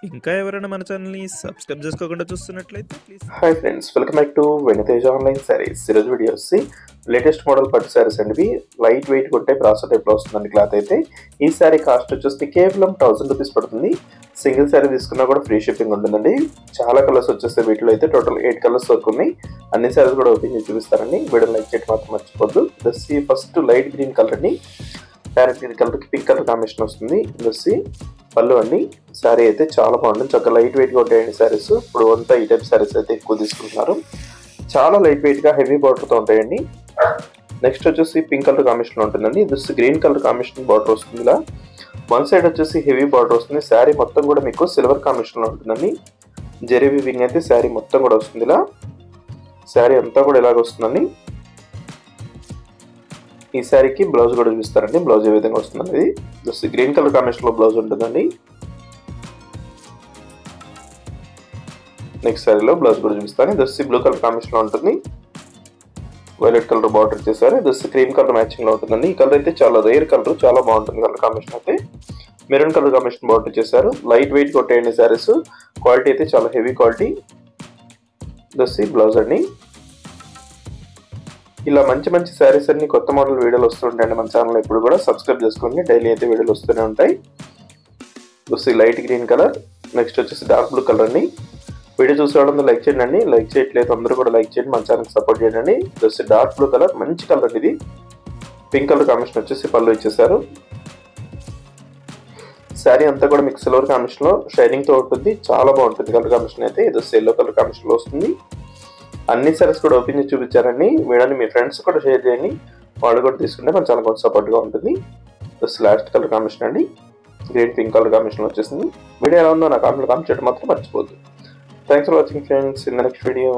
ఇంకా ఎవరైనా మన ఛానల్‌ని సబ్స్క్రైబ్ చేసుకోకుండా చూస్తున్నట్లయితే please hi friends, welcome back to Veniteja online sarees. ఈరోజు వీడియో వచ్చి లేటెస్ట్ మోడల్ పట్టు శారీస్ అండి. లైట్ వెయిట్ ఉంటే బ్రాసో టైప్లో వస్తుందండి క్లాత్ అయితే. ఈ శారీ కాస్ట్ వచ్చేసి కేవలం 1000 రూపీస్ పడుతుంది. సింగిల్ శారీ తీసుకున్నా కూడా ఫ్రీ షిప్పింగ్ ఉంటుందండి. చాలా కలర్స్ వచ్చేస్తాయి వీటిలో అయితే. టోటల్ 8 కలర్స్ వరకు ఉన్నాయి. అన్ని శారీస్ కూడా ఓపెన్ చేసి చూపిస్తారండి. వీడియో లైక్ చేయడం మాత్రం మర్చిపోద్దు. దస్సి ఫస్ట్ లైట్ గ్రీన్ కలర్ అండి. ప్యారెట్ గ్రీన్ కలర్కి పింక్ కలర్ కాంబినేషన్ వస్తుంది. దస్సి పళ్ళు అండి. శారీ అయితే చాలా బాగుంటుంది. చక్కగా లైట్ వెయిట్గా ఉంటాయండి శారీస్. ఇప్పుడు అంతా ఈ టైప్ శారీస్ అయితే ఎక్కువ తీసుకుంటున్నారు. చాలా లైట్ వెయిట్గా హెవీ బార్డర్తో ఉంటాయండి. నెక్స్ట్ వచ్చేసి పింక్ కలర్ కాంబినేషన్ ఉంటుందండి. This green colour combination border వస్తుంది. ఇలా వన్ సైడ్ వచ్చేసి హెవీ బార్డర్ వస్తుంది. శారీ మొత్తం కూడా మీకు సిల్వర్ కాంబినేషన్లో ఉంటుందండి. జెరీ వీవింగ్ అయితే శారీ మొత్తం కూడా వస్తుంది. ఇలా శారీ అంతా కూడా ఇలాగ వస్తుందండి. ఈ శారీకి బ్లౌజ్ కూడా చూపిస్తారండి. బ్లౌజ్ ఏ విధంగా వస్తుందండి. ఇది గ్రీన్ కలర్ కాంబినేషన్ లో బ్లౌజ్ ఉంటుందండి. నెక్స్ట్ శారీలో బ్లౌజ్ కూడా చూపిస్తాను. దస్ బ్లూ కలర్ కాంబినేషన్ లో ఉంటుంది. వైలెట్ కలర్ బార్డర్ చేశారు. దస్ క్రీమ్ కలర్ మ్యాచింగ్ లో ఉంటుందండి. ఈ కలర్ అయితే చాలా రేర్ కలర్, చాలా బాగుంటుంది కలర్ కాంబినేషన్ అయితే. మెరూన్ కలర్ కాంబినేషన్ బార్డర్ చేశారు. లైట్ వెయిట్ కొట్టేయండి శారీస్. క్వాలిటీ అయితే చాలా హెవీ క్వాలిటీ. దస్ బ్లౌజ్ అండి. ఇలా మంచి మంచి శారీస్ అన్ని కొత్త మోడల్ వీడియోలు వస్తుంటాయండి మన ఛానల్. ఎప్పుడు కూడా సబ్స్క్రైబ్ చేసుకోండి. డైలీ అయితే వీడియోలు వస్తూనే ఉంటాయి. చూసి లైట్ గ్రీన్ కలర్. నెక్స్ట్ వచ్చేసి డార్క్ బ్లూ కలర్ అండి. వీడియో చూసేవాళ్ళందరూ లైక్ చేయండి. లైక్ చేయట్లేదు అందరూ కూడా లైక్ చేయండి. మన ఛానల్కి సపోర్ట్ చేయండి. చూసి డార్క్ బ్లూ కలర్, మంచి కలర్ అండి ఇది. పింక్ కలర్ కాంబినేషన్ వచ్చేసి పళ్ళు ఇచ్చేసారు. శారీ అంతా కూడా మీకు సిల్వర్ కాంబినేషన్ లో షైనింగ్ తో ఉంటుంది. చాలా బాగుంటుంది కలర్ కాంబినేషన్ అయితే. ఇది ఎల్లో కలర్ కాంబినేషన్ లో వస్తుంది. అన్ని సారీస్ కూడా ఓపెన్ చేసి చూపించారండి. వీడియోని మీ ఫ్రెండ్స్ కూడా షేర్ చేయండి. వాళ్ళు కూడా తీసుకుంటే మన చాలా కొంచెం సపోర్ట్గా ఉంటుంది. లాస్ట్ కలర్ కాంబినేషన్ అండి. గ్రీన్ పింక్ కలర్ కాంబినేషన్ వచ్చేసింది. వీడియో ఎలా ఉందో నా కామెంట్ చేయడం మాత్రం మర్చిపోద్దు. Thanks for watching friends. In the next video.